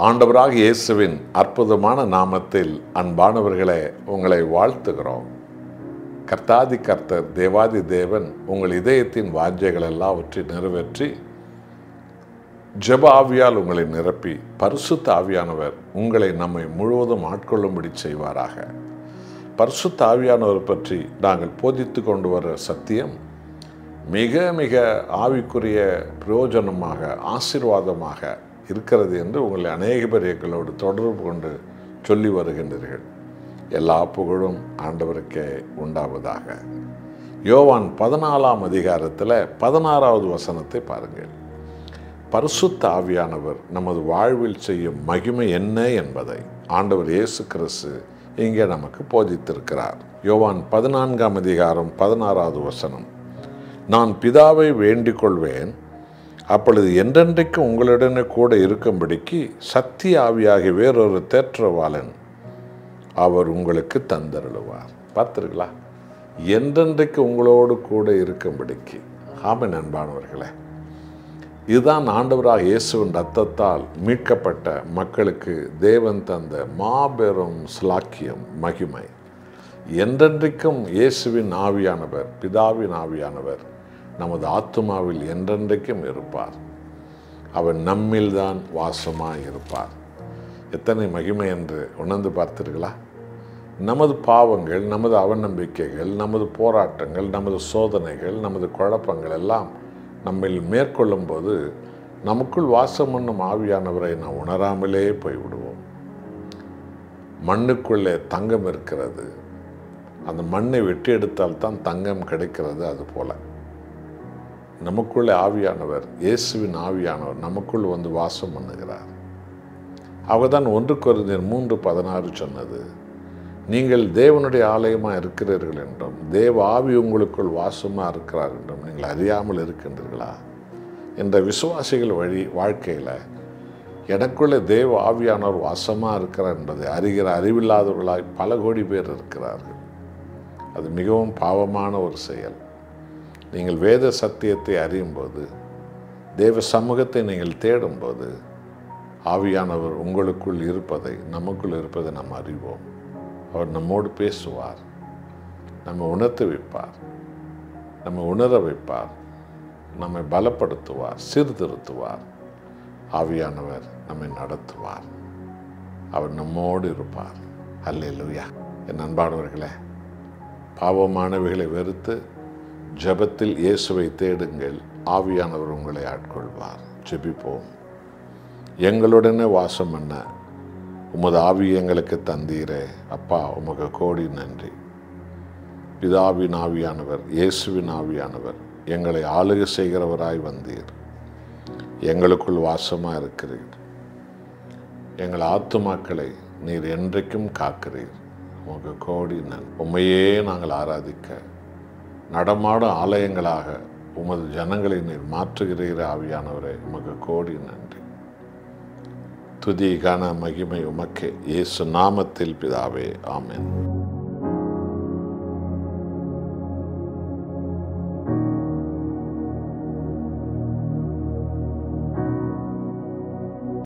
ஆண்டவராக இயேசுவின் அற்புதமான நாமத்தில் அன்பானவர்களே உங்களை வாழ்த்துகிறோம். கர்த்தாதி கர்த்தர் தேவாதி தேவன் உங்கள் இதயத்தின் வாஞ்சைகள் எல்லாவற்றை நிறைவேற்றி ஜெப ஆவியால் உங்களை நிரப்பி பரிசுத்த ஆவியானவர் உங்களை நம்மை முழுவதும் ஆட்கொள்ளும்படி செய்வாராக. பரிசுத்த ஆவியானவர் பற்றி நாங்கள் போதித்து கொண்டு வர சத்தியம் மிக மிக ஆவிக்குரிய பிரயோஜனமாக ஆசீர்வாதமாக இருக்கிறது என்று உங்களை அநேக பேர் எங்களோடு தொடர்பு கொண்டு சொல்லி வருகின்றீர்கள். எல்லா புகழும் ஆண்டவருக்கே உண்டாவதாக. யோவான் 14ஆம் அதிகாரத்தில் 16வது வசனத்தை பாருங்கள். பரிசுத்த ஆவியானவர் நமது வாழ்வில் செய்யும் மகிமை என்ன என்பதை ஆண்டவர் இயேசு கிறிஸ்து இங்கே நமக்கு போதித்திருக்கிறார். யோவான் 14ஆம் அதிகாரம் 16வது வசனம். நான் பிதாவை வேண்டிக் கொள்வேன், அப்பொழுது என்றென்றைக்கு உங்களுடனே கூட இருக்கும்படிக்கு சத்திய ஆவியாகி வேறொரு தேற்றவாளன் அவர் உங்களுக்கு தந்தருளுவார். பார்த்துருங்களா? என்றென்றைக்கு உங்களோடு கூட இருக்கும்படிக்கு. ஆமென் அன்பானவர்களே, இதுதான் ஆண்டவராக இயேசுவின் இரத்தத்தால் மீட்கப்பட்ட மக்களுக்கு தேவன் தந்த மாபெரும் ஸ்லாக்கியம், மகிமை. என்றென்றைக்கும் இயேசுவின் ஆவியானவர், பிதாவின் ஆவியானவர் நமது ஆத்துமாவில் என்றென்றைக்கும் இருப்பார். அவர் நம்மில்தான் வாசமாக இருப்பார். எத்தனை மகிமை என்று உணர்ந்து பார்த்தீர்களா? நமது பாவங்கள், நமது அவநம்பிக்கைகள், நமது போராட்டங்கள், நமது சோதனைகள், நமது குழப்பங்கள் எல்லாம் நம்மில் மேற்கொள்ளும் போது நமக்குள் வாசம் பண்ணும் ஆவியானவரை நாம் உணராமலே போய்விடுவோம். மண்ணுக்குள்ளே தங்கம் இருக்கிறது, அந்த மண்ணை வெட்டி எடுத்தால் தான் தங்கம் கிடைக்கிறது. அதுபோல நமக்குள்ளே ஆவியானவர், இயேசுவின் ஆவியானவர் நமக்குள் வந்து வாசம் பண்ணுகிறார். அவர்தான் 1 கொரிந்தியர் 3:16 சொன்னது, நீங்கள் தேவனுடைய ஆலயமாக இருக்கிறீர்கள் என்றும் தேவ ஆவி உங்களுக்குள் வாசமாக இருக்கிறார் என்றும் நீங்கள் அறியாமல் இருக்கின்றீர்களா? என்ற விசுவாசிகள் வழி வாழ்க்கையில் எனக்குள்ளே தேவ ஆவியானவர் வாசமாக இருக்கிறார் என்பதை அறிகிற அறிவில்லாதவர்களாய் பல கோடி பேர் இருக்கிறார்கள். அது மிகவும் பாவமான ஒரு செயல். நீங்கள் வேத சத்தியத்தை அறியும்போது, தேவ சமூகத்தை நீங்கள் தேடும்போது, ஆவியானவர் உங்களுக்குள் இருப்பதை, நமக்குள் இருப்பதை நாம் அறிவோம். அவர் நம்மோடு பேசுவார், நம்மை உணர்த்து வைப்பார், நம்மை உணர வைப்பார், நம்மை பலப்படுத்துவார், சீர்திருத்துவார். ஆவியானவர் நம்மை நடத்துவார், அவர் நம்மோடு இருப்பார். அல்லேலூயா. என் அன்பானவர்களே, பாவமானவைகளை வெறுத்து ஜெபத்தில் இயேசுவை தேடுங்கள், ஆவியானவர் உங்களை ஆட்கொள்வார். ஜெபிப்போம். எங்களுடனே வாசம் பண்ண உமது ஆவி எங்களுக்கு தந்தீரே அப்பா, உமக்கு கோடி நன்றி. பிதாவின் ஆவியானவர், இயேசுவின் ஆவியானவர் எங்களை ஆளுகை செய்கிறவராய் வந்தீர். எங்களுக்குள் வாசமாக இருக்கிறீர். எங்கள் ஆத்துமாக்களை நீர் என்றைக்கும் காக்கிறீர். உமக்கு கோடி நன்றி. உம்மையே நாங்கள் ஆராதிக்க நடமாடும் ஆலயங்களாக உமது ஜனங்களை நீர் மாற்றுகிறீர். ஆவியானவரே, உமக்கு கோடி நன்றி. துதி கன மகிமை உமக்கே. இயேசு நாமத்தில் பிதாவே, ஆமென்.